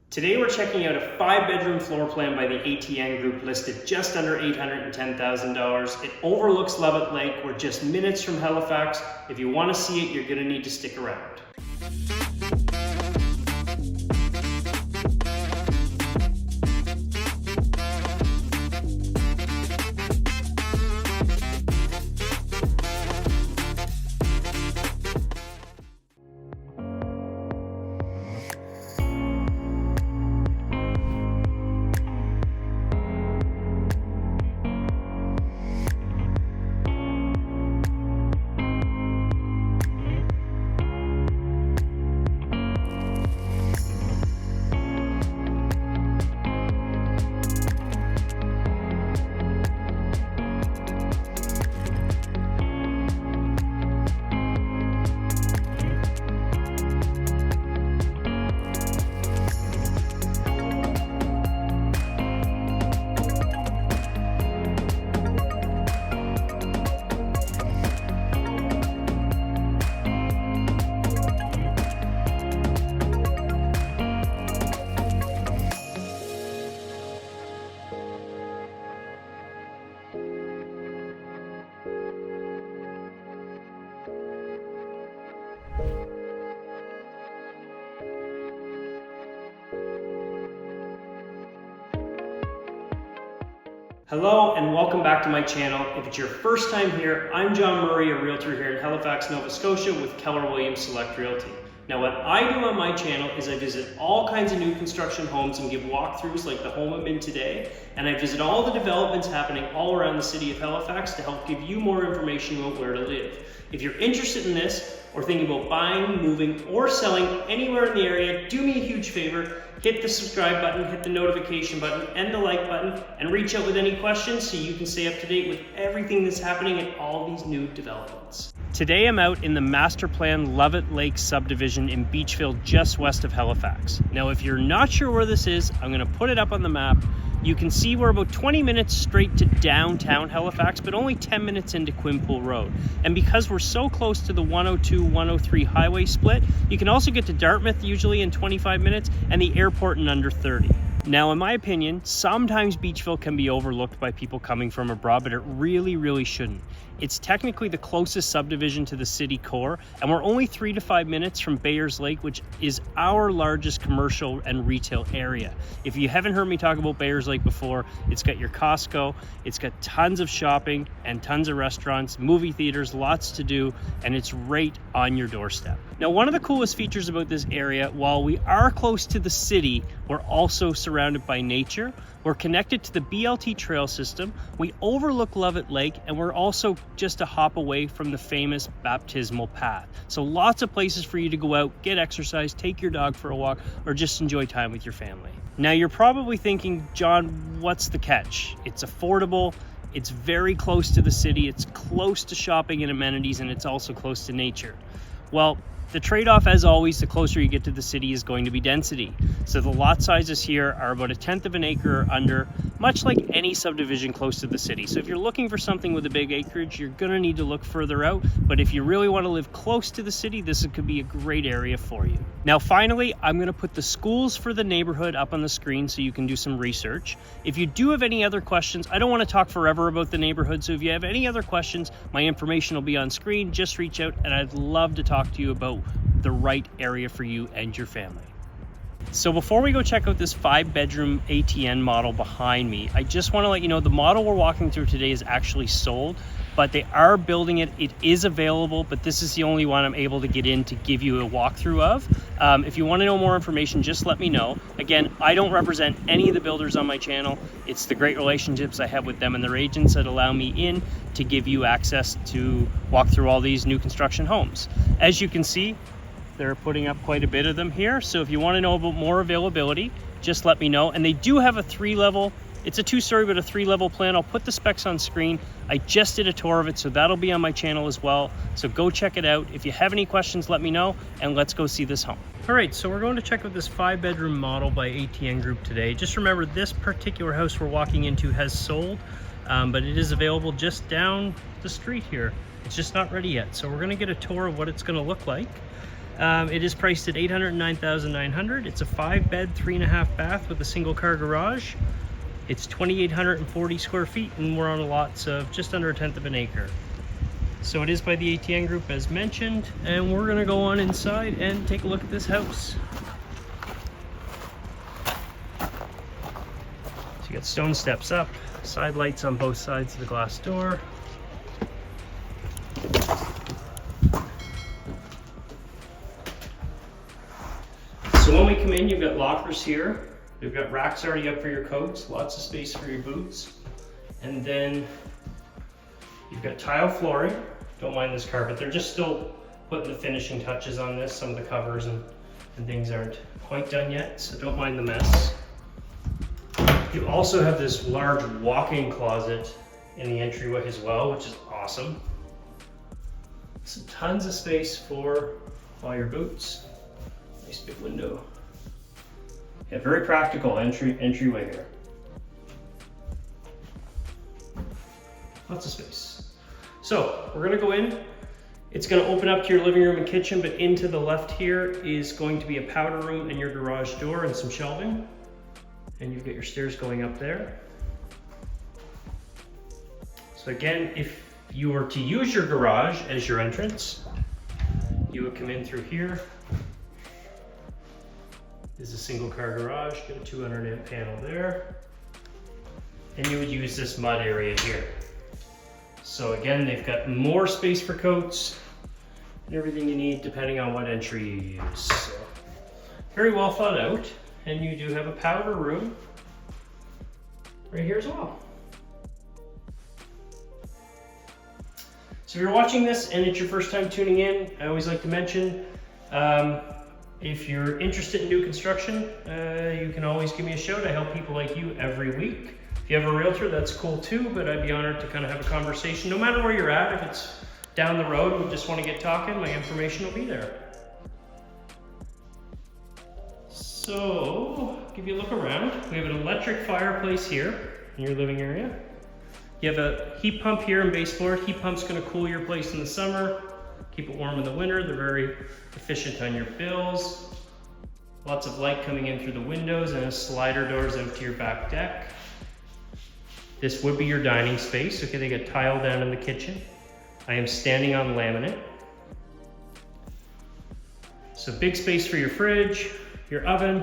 Today we're checking out a 5-bedroom floor plan by the ATN Group listed just under $810,000. It overlooks Lovett Lake. We're just minutes from Halifax. If you want to see it, you're going to need to stick around. Hello and welcome back to my channel. If it's your first time here, I'm John Murray, a realtor here in Halifax, Nova Scotia with Keller Williams Select Realty. Now what I do on my channel is I visit all kinds of new construction homes and give walkthroughs like the home I'm in today, and I visit all the developments happening all around the city of Halifax to help give you more information about where to live. If you're interested in this or thinking about buying, moving, or selling anywhere in the area, do me a huge favor. Hit the subscribe button, hit the notification button, and the like button, and reach out with any questions so you can stay up to date with everything that's happening in all these new developments. Today I'm out in the master plan Lovett Lake subdivision in Beechville, just west of Halifax. Now if you're not sure where this is, I'm going to put it up on the map. You can see we're about 20 minutes straight to downtown Halifax, but only 10 minutes into Quinpool Road. And because we're so close to the 102-103 highway split, you can also get to Dartmouth usually in 25 minutes and the airport in under 30. Now, in my opinion, sometimes Beechville can be overlooked by people coming from abroad, but it really shouldn't. It's technically the closest subdivision to the city core, and we're only 3 to 5 minutes from Bayers Lake, which is our largest commercial and retail area. If you haven't heard me talk about Bayers Lake before, it's got your Costco, it's got tons of shopping and tons of restaurants, movie theaters, lots to do, and it's right on your doorstep. Now, one of the coolest features about this area, while we are close to the city, we're also surrounded by nature. We're connected to the BLT trail system, we overlook Lovett Lake, and we're also just a hop away from the famous baptismal path. So lots of places for you to go out, get exercise, take your dog for a walk, or just enjoy time with your family. Now you're probably thinking, John, what's the catch? It's affordable, it's very close to the city, it's close to shopping and amenities, and it's also close to nature. Well, the trade-off, as always, the closer you get to the city is going to be density. So the lot sizes here are about 1/10 of an acre or under, much like any subdivision close to the city. So if you're looking for something with a big acreage, you're gonna need to look further out. But if you really wanna live close to the city, this could be a great area for you. Now, finally, I'm gonna put the schools for the neighborhood up on the screen so you can do some research. If you do have any other questions, I don't wanna talk forever about the neighborhood, so if you have any other questions, my information will be on screen. Just reach out, and I'd love to talk to you about the right area for you and your family. So before we go check out this 5-bedroom ATN model behind me, I just want to let you know the model we're walking through today is actually sold, but they are building it. It is available, but this is the only one I'm able to get in to give you a walkthrough of. If you want to know more information, just let me know. Again, I don't represent any of the builders on my channel. It's the great relationships I have with them and their agents that allow me in to give you access to walk through all these new construction homes. As you can see, they're putting up quite a bit of them here. So if you want to know about more availability, just let me know. And they do have a 3-level, it's a 2-story, but a 3-level plan. I'll put the specs on screen. I just did a tour of it, so that'll be on my channel as well. So go check it out. If you have any questions, let me know, and let's go see this home. All right, so we're going to check out this 5-bedroom model by ATN Group today. Just remember, this particular house we're walking into has sold, but it is available just down the street here. It's just not ready yet. So we're gonna get a tour of what it's gonna look like. It is priced at $809,900. It's a 5-bed, 3.5 bath with a single car garage. It's 2,840 square feet, and we're on lots of just under 1/10 of an acre. So it is by the ATN Group as mentioned, and we're gonna go on inside and take a look at this house. So you got stone steps up, side lights on both sides of the glass door. So when we come in, you've got lockers here. You've got racks already up for your coats, lots of space for your boots. And then you've got tile flooring. Don't mind this carpet. They're just still putting the finishing touches on this. Some of the covers and things aren't quite done yet, so don't mind the mess. You also have this large walk-in closet in the entryway as well, which is awesome. So tons of space for all your boots. Nice big window. Yeah, very practical entryway here. Lots of space. So we're gonna go in. It's gonna open up to your living room and kitchen, but into the left here is going to be a powder room and your garage door and some shelving. And you've got your stairs going up there. So again, if you were to use your garage as your entrance, you would come in through here. This is a single car garage, got a 200 amp panel there. And you would use this mud area here. So again, they've got more space for coats and everything you need depending on what entry you use. So, very well thought out. And you do have a powder room right here as well. So if you're watching this and it's your first time tuning in, I always like to mention, if you're interested in new construction, you can always give me a shout. I help people like you every week. If you have a realtor, that's cool too, but I'd be honored to kind of have a conversation. No matter where you're at, if it's down the road and you just want to get talking, my information will be there. So, give you a look around. We have an electric fireplace here in your living area. You have a heat pump here and baseboard. Heat pump's gonna cool your place in the summer, keep it warm in the winter. They're very efficient on your bills. Lots of light coming in through the windows and a slider doors out to your back deck. This would be your dining space. Okay, they got tile down in the kitchen. I am standing on laminate. So big space for your fridge, your oven,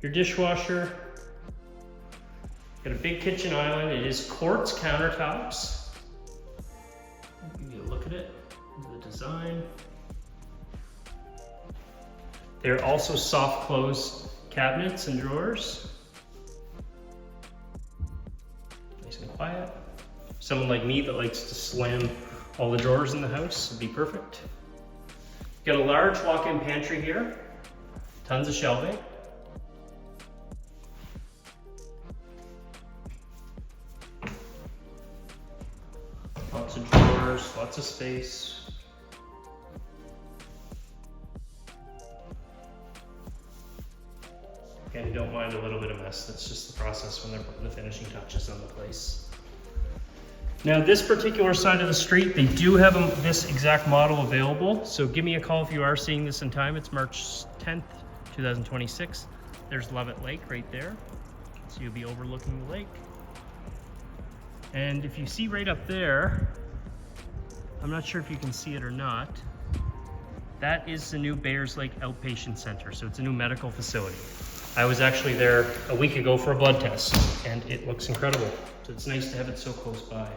your dishwasher. Got a big kitchen island. It is quartz countertops. I'll give you a look at it, the design. They're also soft close cabinets and drawers. Nice and quiet. Someone like me that likes to slam all the drawers in the house would be perfect. Got a large walk-in pantry here. Tons of shelving. Lots of drawers, lots of space. Again, you don't mind a little bit of mess. That's just the process when they're putting the finishing touches on the place. Now, this particular side of the street, they do have this exact model available. So give me a call if you are seeing this in time. It's March 10th, 2026. There's Lovett Lake right there. So you'll be overlooking the lake. And if you see right up there, I'm not sure if you can see it or not, that is the new Bayers Lake Outpatient Center. So it's a new medical facility. I was actually there a week ago for a blood test and it looks incredible. So it's nice to have it so close by.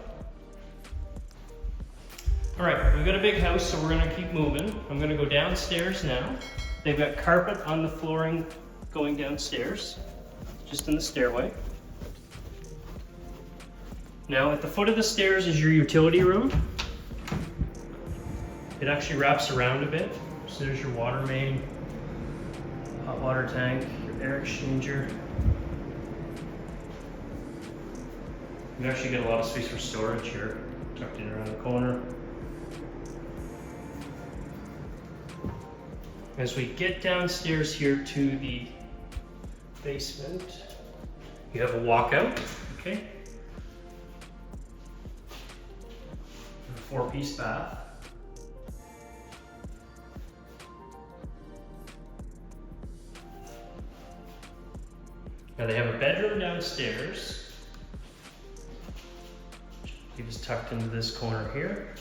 All right, we've got a big house, so we're gonna keep moving. I'm gonna go downstairs now. They've got carpet on the flooring going downstairs, just in the stairway. Now at the foot of the stairs is your utility room. It actually wraps around a bit. So there's your water main, hot water tank, your air exchanger. You actually get a lot of space for storage here, tucked in around the corner. As we get downstairs here to the basement, you have a walkout, okay? A 4-piece bath. Now they have a bedroom downstairs. It is tucked into this corner here.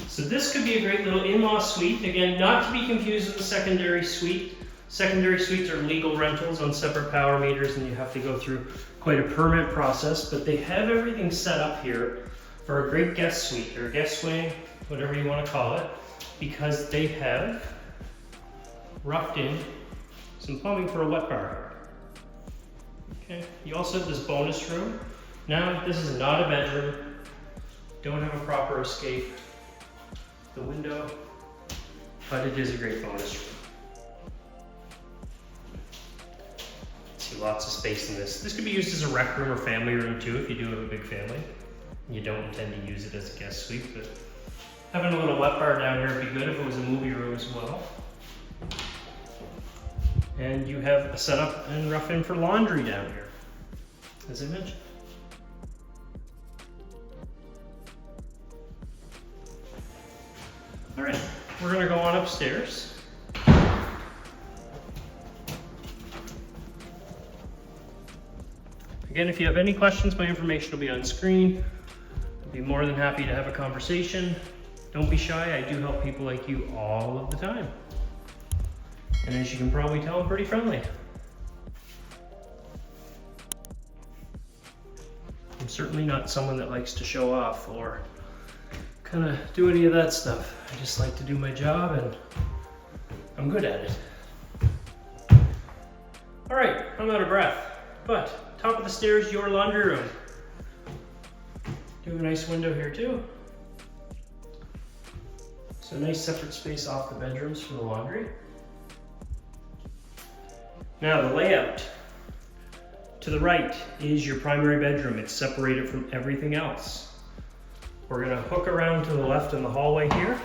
So this could be a great little in-law suite. Again, not to be confused with a secondary suite. Secondary suites are legal rentals on separate power meters, and you have to go through quite a permit process, but they have everything set up here for a great guest suite or guest swing, whatever you want to call it, because they have roughed in some plumbing for a wet bar. Okay. You also have this bonus room. Now, this is not a bedroom. Don't have a proper escape the window, but it is a great bonus room. See lots of space in this. This could be used as a rec room or family room too if you do have a big family. You don't intend to use it as a guest suite, but having a little wet bar down here would be good if it was a movie room as well. And you have a setup and rough in for laundry down here, as I mentioned. All right, we're gonna go on upstairs. Again, if you have any questions, my information will be on screen. I'd be more than happy to have a conversation. Don't be shy, I do help people like you all of the time. And as you can probably tell, I'm pretty friendly. I'm certainly not someone that likes to show off or kind of do any of that stuff. I just like to do my job and I'm good at it. All right, I'm out of breath, but top of the stairs, your laundry room. Do have a nice window here too. So nice separate space off the bedrooms for the laundry. Now the layout. To the right is your primary bedroom. It's separated from everything else. We're gonna hook around to the left in the hallway here.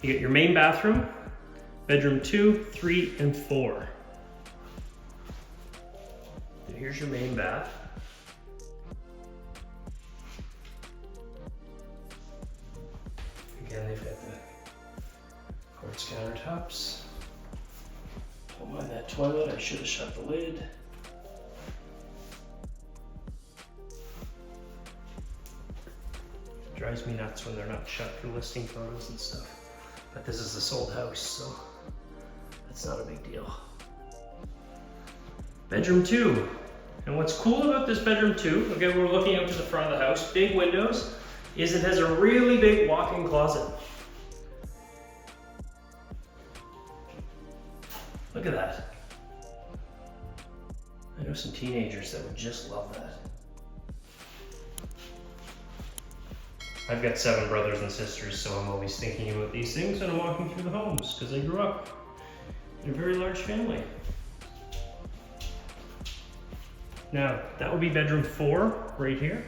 You get your main bathroom, bedroom 2, 3, and 4. And here's your main bath. Again, they've got the quartz countertops. Don't mind that toilet, I should have shut the lid. It drives me nuts when they're not shut for listing photos and stuff. But this is a sold house, so that's not a big deal. Bedroom 2. And what's cool about this bedroom 2, again, we're looking out to the front of the house, big windows, is it has a really big walk-in closet. Look at that. I know some teenagers that would just love that. I've got 7 brothers and sisters, so I'm always thinking about these things when I'm walking through the homes, because I grew up in a very large family. Now, that would be bedroom 4 right here.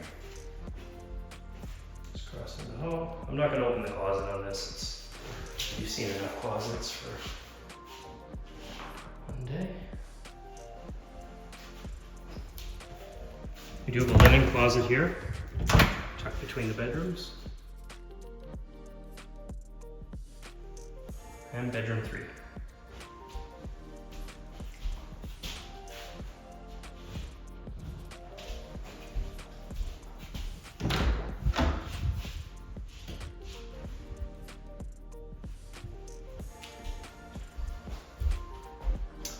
Just crossing the hall. I'm not going to open the closet on this. You've seen enough closets for one day. We do have a linen closet here, tucked between the bedrooms. And bedroom 3.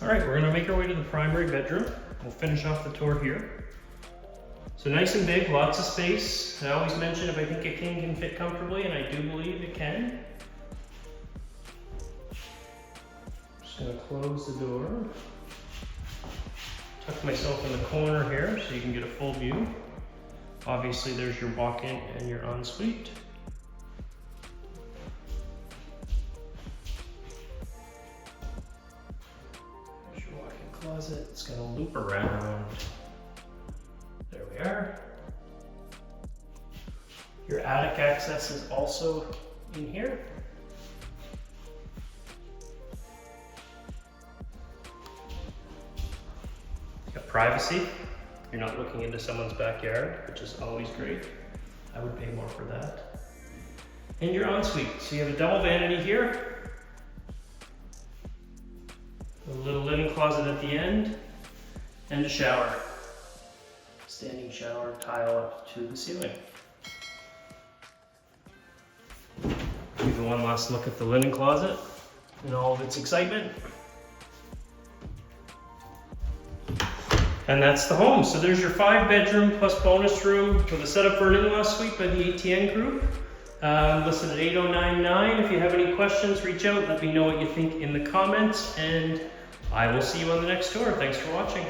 All right, we're gonna make our way to the primary bedroom. We'll finish off the tour here. So nice and big, lots of space. I always mention if I think a king can fit comfortably, and I do believe it can. Just gonna close the door. Tuck myself in the corner here so you can get a full view. Obviously there's your walk-in and your ensuite. Closet. It's gonna loop around. There we are. Your attic access is also in here. Got privacy. You're not looking into someone's backyard, which is always great. I would pay more for that. And your ensuite. So you have a double vanity here. little linen closet at the end, and a shower. Standing shower, tile up to the ceiling. Give you one last look at the linen closet in all of its excitement. And that's the home. So there's your 5-bedroom plus bonus room with a setup for an in-law suite by the ATN Group. Listed at 8099. If you have any questions, reach out. Let me know what you think in the comments, and I will see you on the next tour. Thanks for watching.